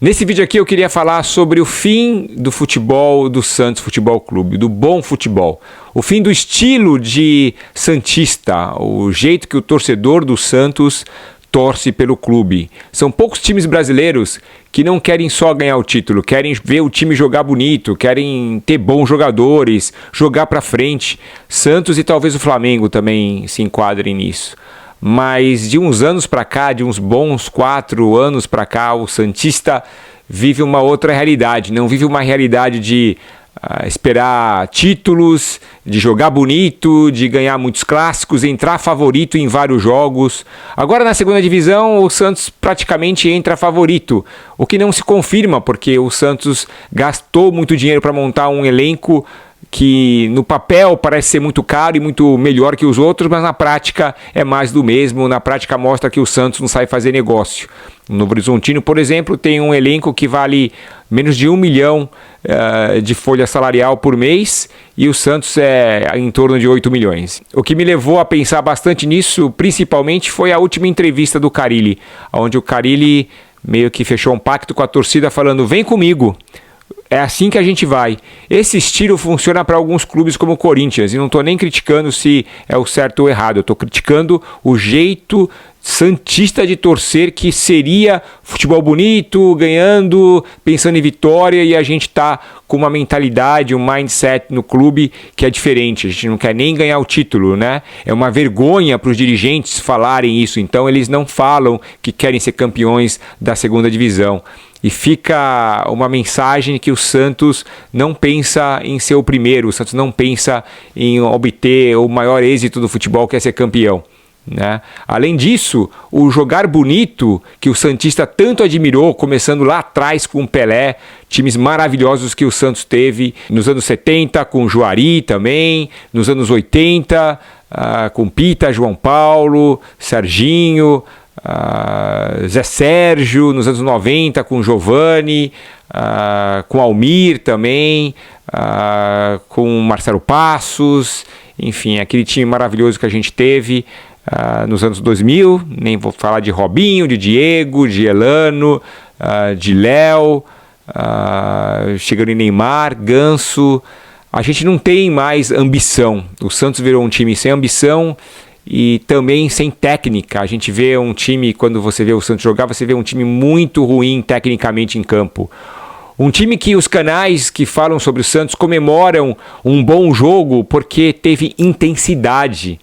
Nesse vídeo aqui eu queria falar sobre o fim do futebol do Santos Futebol Clube, do bom futebol. O fim do estilo de santista, o jeito que o torcedor do Santos torce pelo clube. São poucos times brasileiros que não querem só ganhar o título, querem ver o time jogar bonito, querem ter bons jogadores, jogar pra frente. Santos e talvez o Flamengo também se enquadrem nisso. Mas de uns anos para cá, de uns bons 4 anos para cá, o santista vive uma outra realidade. Não vive uma realidade de esperar títulos, de jogar bonito, de ganhar muitos clássicos, entrar favorito em vários jogos. Agora na segunda divisão o Santos praticamente entra favorito, o que não se confirma porque o Santos gastou muito dinheiro para montar um elenco que no papel parece ser muito caro e muito melhor que os outros, mas na prática é mais do mesmo, na prática mostra que o Santos não sabe fazer negócio. O Novo Horizontino, por exemplo, tem um elenco que vale menos de 1 milhão de folha salarial por mês e o Santos é em torno de 8 milhões. O que me levou a pensar bastante nisso, principalmente, foi a última entrevista do Carille, onde o Carille meio que fechou um pacto com a torcida falando: vem comigo. É assim que a gente vai. Esse estilo funciona para alguns clubes como o Corinthians. E não estou nem criticando se é o certo ou errado. Eu estou criticando o jeito santista de torcer, que seria futebol bonito, ganhando, pensando em vitória. E a gente está com uma mentalidade, um mindset no clube que é diferente. A gente não quer nem ganhar o título, né? É uma vergonha para os dirigentes falarem isso. Então eles não falam que querem ser campeões da segunda divisão. E fica uma mensagem que o Santos não pensa em ser o primeiro, o Santos não pensa em obter o maior êxito do futebol, que é ser campeão, né? Além disso, o jogar bonito que o santista tanto admirou, começando lá atrás com o Pelé, times maravilhosos que o Santos teve nos anos 70, com o Juari também, nos anos 80, com Pita, João Paulo, Serginho, Zé Sérgio, nos anos 90 com Giovani, com Almir também, com Marcelo Passos, enfim, aquele time maravilhoso que a gente teve nos anos 2000, nem vou falar de Robinho, de Diego, de Elano, de Léo, chegando em Neymar, Ganso. A gente não tem mais ambição, o Santos virou um time sem ambição e também sem técnica. A gente vê um time, quando você vê o Santos jogar, você vê um time muito ruim tecnicamente em campo. Um time que os canais que falam sobre o Santos comemoram um bom jogo porque teve intensidade.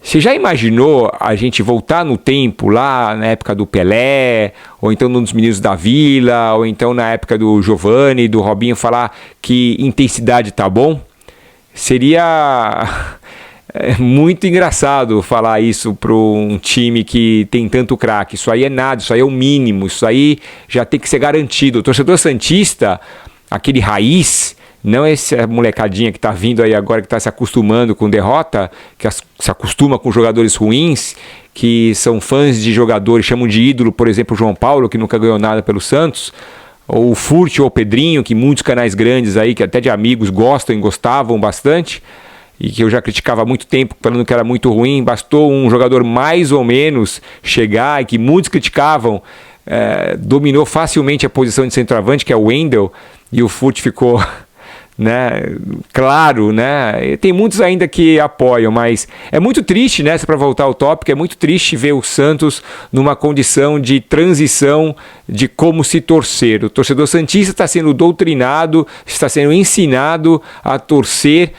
Você já imaginou a gente voltar no tempo, lá na época do Pelé, ou então nos Meninos da Vila, ou então na época do Giovani, do Robinho, falar que intensidade tá bom? Seria muito engraçado falar isso para um time que tem tanto craque. Isso aí é nada, isso aí é o mínimo, isso aí já tem que ser garantido. O torcedor santista, aquele raiz, não essa molecadinha que está vindo aí agora, que está se acostumando com derrota, que se acostuma com jogadores ruins, que são fãs de jogadores, chamam de ídolo, por exemplo, o João Paulo, que nunca ganhou nada pelo Santos, ou o Furt ou o Pedrinho, que muitos canais grandes aí, que até de amigos gostam e gostavam bastante, e que eu já criticava há muito tempo, falando que era muito ruim. Bastou um jogador mais ou menos chegar, e que muitos criticavam, dominou facilmente a posição de centroavante, que é o Wendel, e o Furt ficou, né, claro, né? E tem muitos ainda que apoiam, mas é muito triste, né, para voltar ao tópico, é muito triste ver o Santos numa condição de transição de como se torcer. O torcedor santista está sendo doutrinado, está sendo ensinado a torcer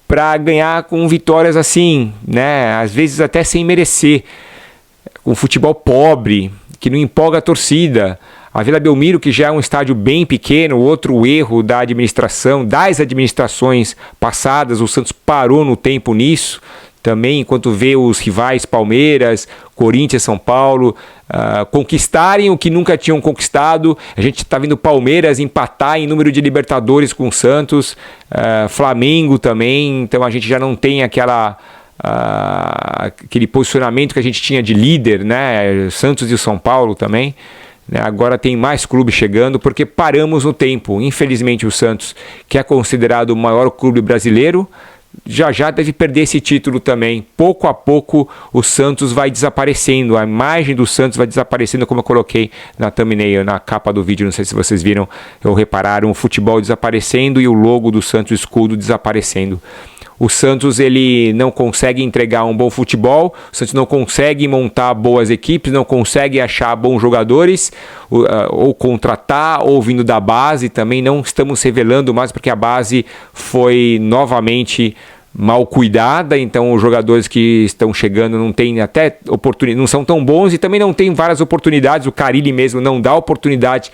para ganhar com vitórias assim, né? Às vezes até sem merecer, com futebol pobre, que não empolga a torcida. A Vila Belmiro, que já é um estádio bem pequeno, outro erro da administração, das administrações passadas, o Santos parou no tempo nisso, também enquanto vê os rivais Palmeiras, Corinthians, São Paulo conquistarem o que nunca tinham conquistado. A gente está vendo Palmeiras empatar em número de Libertadores com o Santos, Flamengo também, então a gente já não tem aquele posicionamento que a gente tinha de líder, né? Santos e o São Paulo também. Agora tem mais clubes chegando porque paramos no tempo. Infelizmente o Santos, que é considerado o maior clube brasileiro, já já deve perder esse título também. Pouco a pouco o Santos vai desaparecendo, a imagem do Santos vai desaparecendo, como eu coloquei na thumbnail, na capa do vídeo, não sei se vocês viram ou repararam, o futebol desaparecendo e o logo do Santos, o escudo, desaparecendo. O Santos ele não consegue entregar um bom futebol, o Santos não consegue montar boas equipes, não consegue achar bons jogadores, ou contratar, ou vindo da base também. Não estamos revelando mais porque a base foi novamente mal cuidada, então os jogadores que estão chegando não têm até oportunidade, não são tão bons e também não tem várias oportunidades. O Carille mesmo não dá oportunidade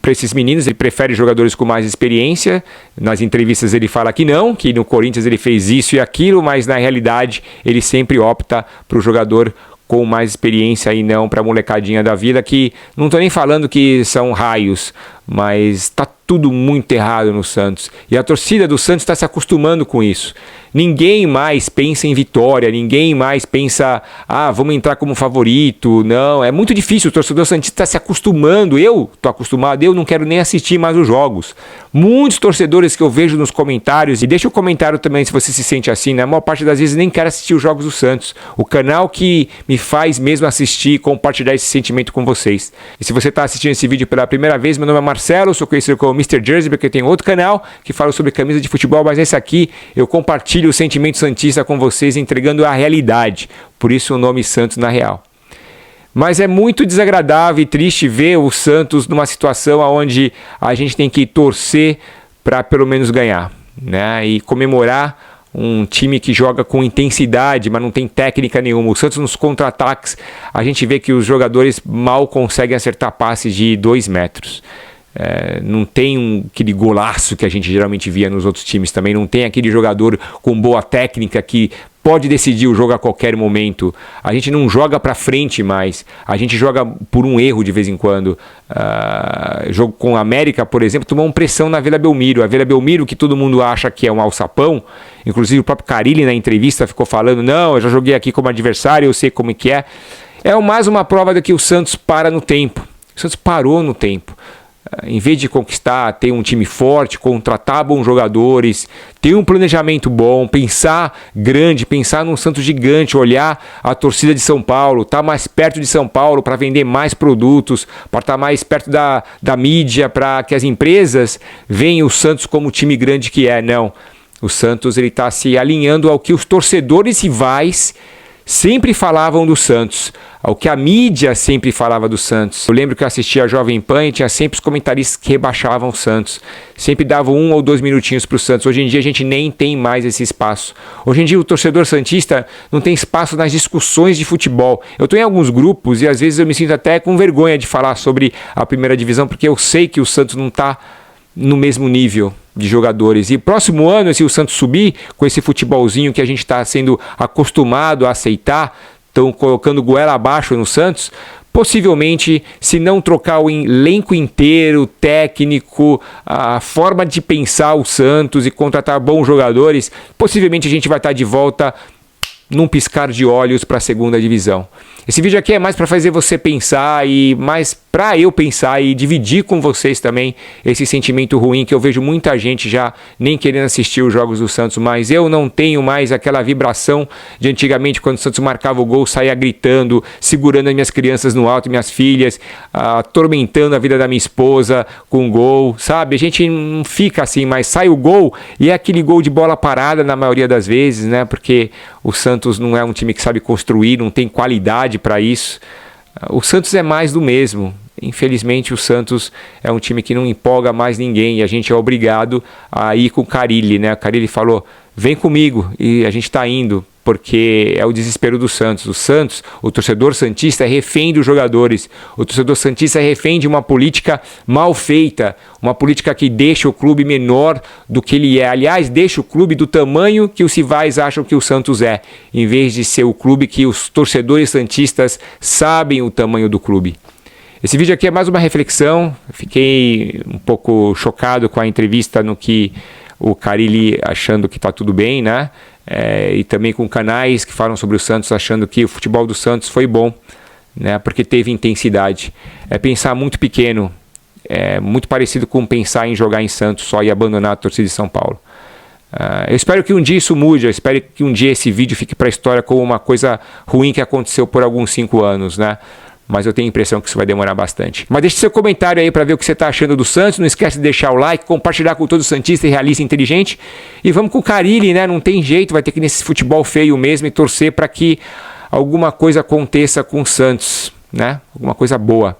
para esses meninos, ele prefere jogadores com mais experiência. Nas entrevistas ele fala que não, que no Corinthians ele fez isso e aquilo, mas na realidade ele sempre opta para o jogador com mais experiência e não para a molecadinha da vida, que não estou nem falando que são raios, mas está tudo muito errado no Santos. E a torcida do Santos está se acostumando com isso. Ninguém mais pensa em vitória, ninguém mais pensa, vamos entrar como favorito. Não, é muito difícil, o torcedor santista está se acostumando. Eu estou acostumado, eu não quero nem assistir mais os jogos. Muitos torcedores que eu vejo nos comentários, e deixa o comentário também se você se sente assim, na maior parte das vezes nem quero assistir os jogos do Santos. O canal que me faz mesmo assistir e compartilhar esse sentimento com vocês. E se você está assistindo esse vídeo pela primeira vez, meu nome é Marcelo, sou conhecido como Mr. Jersey, porque eu tenho outro canal que fala sobre camisa de futebol, mas esse aqui eu compartilho o sentimento santista com vocês, entregando a realidade. Por isso o nome Santos na real. Mas é muito desagradável e triste ver o Santos numa situação onde a gente tem que torcer para pelo menos ganhar, né? E comemorar um time que joga com intensidade, mas não tem técnica nenhuma. O Santos nos contra-ataques, a gente vê que os jogadores mal conseguem acertar passes de 2 metros. Não tem aquele golaço que a gente geralmente via nos outros times também, não tem aquele jogador com boa técnica que pode decidir o jogo a qualquer momento. A gente não joga para frente mais, a gente joga por um erro de vez em quando. Jogo com a América, por exemplo, tomou uma pressão na Vila Belmiro. A Vila Belmiro, que todo mundo acha que é um alçapão, inclusive o próprio Carille na entrevista ficou falando, não, eu já joguei aqui como adversário, eu sei como que é. É mais uma prova de que o Santos para no tempo. O Santos parou no tempo. Em vez de conquistar, ter um time forte, contratar bons jogadores, ter um planejamento bom, pensar grande, pensar num Santos gigante, olhar a torcida de São Paulo, estar mais perto de São Paulo para vender mais produtos, para estar mais perto da mídia, para que as empresas vejam o Santos como o time grande que é. Não, o Santos está se alinhando ao que os torcedores rivais sempre falavam do Santos, ao que a mídia sempre falava do Santos. Eu lembro que eu assistia a Jovem Pan e tinha sempre os comentaristas que rebaixavam o Santos. Sempre davam 1 ou 2 minutinhos para o Santos. Hoje em dia a gente nem tem mais esse espaço. Hoje em dia o torcedor santista não tem espaço nas discussões de futebol. Eu estou em alguns grupos e às vezes eu me sinto até com vergonha de falar sobre a primeira divisão, porque eu sei que o Santos não está no mesmo nível de jogadores. E próximo ano, se o Santos subir com esse futebolzinho que a gente está sendo acostumado a aceitar, estão colocando goela abaixo no Santos, possivelmente, se não trocar o elenco inteiro, técnico, a forma de pensar o Santos e contratar bons jogadores, possivelmente a gente vai estar de volta num piscar de olhos para a segunda divisão. Esse vídeo aqui é mais para fazer você pensar e mais para eu pensar e dividir com vocês também esse sentimento ruim que eu vejo muita gente já nem querendo assistir os jogos do Santos, mas eu não tenho mais aquela vibração de antigamente quando o Santos marcava o gol, saía gritando, segurando as minhas crianças no alto, minhas filhas, atormentando a vida da minha esposa com gol, sabe? A gente não fica assim, mas sai o gol e é aquele gol de bola parada na maioria das vezes, né? Porque o Santos não é um time que sabe construir, não tem qualidade para isso. O Santos é mais do mesmo. Infelizmente o Santos é um time que não empolga mais ninguém e a gente é obrigado a ir com o Carille, né? O Carille falou, vem comigo, e a gente está indo, porque é o desespero do Santos. O Santos, o torcedor santista é refém dos jogadores. O torcedor santista é refém de uma política mal feita, uma política que deixa o clube menor do que ele é. Aliás, deixa o clube do tamanho que os rivais acham que o Santos é, em vez de ser o clube que os torcedores santistas sabem o tamanho do clube. Esse vídeo aqui é mais uma reflexão. Fiquei um pouco chocado com a entrevista no que o Carille achando que está tudo bem, né? E também com canais que falam sobre o Santos achando que o futebol do Santos foi bom, né? Porque teve intensidade. É pensar muito pequeno, é muito parecido com pensar em jogar em Santos só e abandonar a torcida de São Paulo. Eu espero que um dia isso mude, eu espero que um dia esse vídeo fique para a história como uma coisa ruim que aconteceu por alguns 5 anos, né? Mas eu tenho a impressão que isso vai demorar bastante. Mas deixe seu comentário aí para ver o que você está achando do Santos. Não esquece de deixar o like, compartilhar com todo santista e realista inteligente. E vamos com o Carille, né? Não tem jeito, vai ter que ir nesse futebol feio mesmo e torcer para que alguma coisa aconteça com o Santos, né? Alguma coisa boa.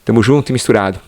Tamo junto e misturado.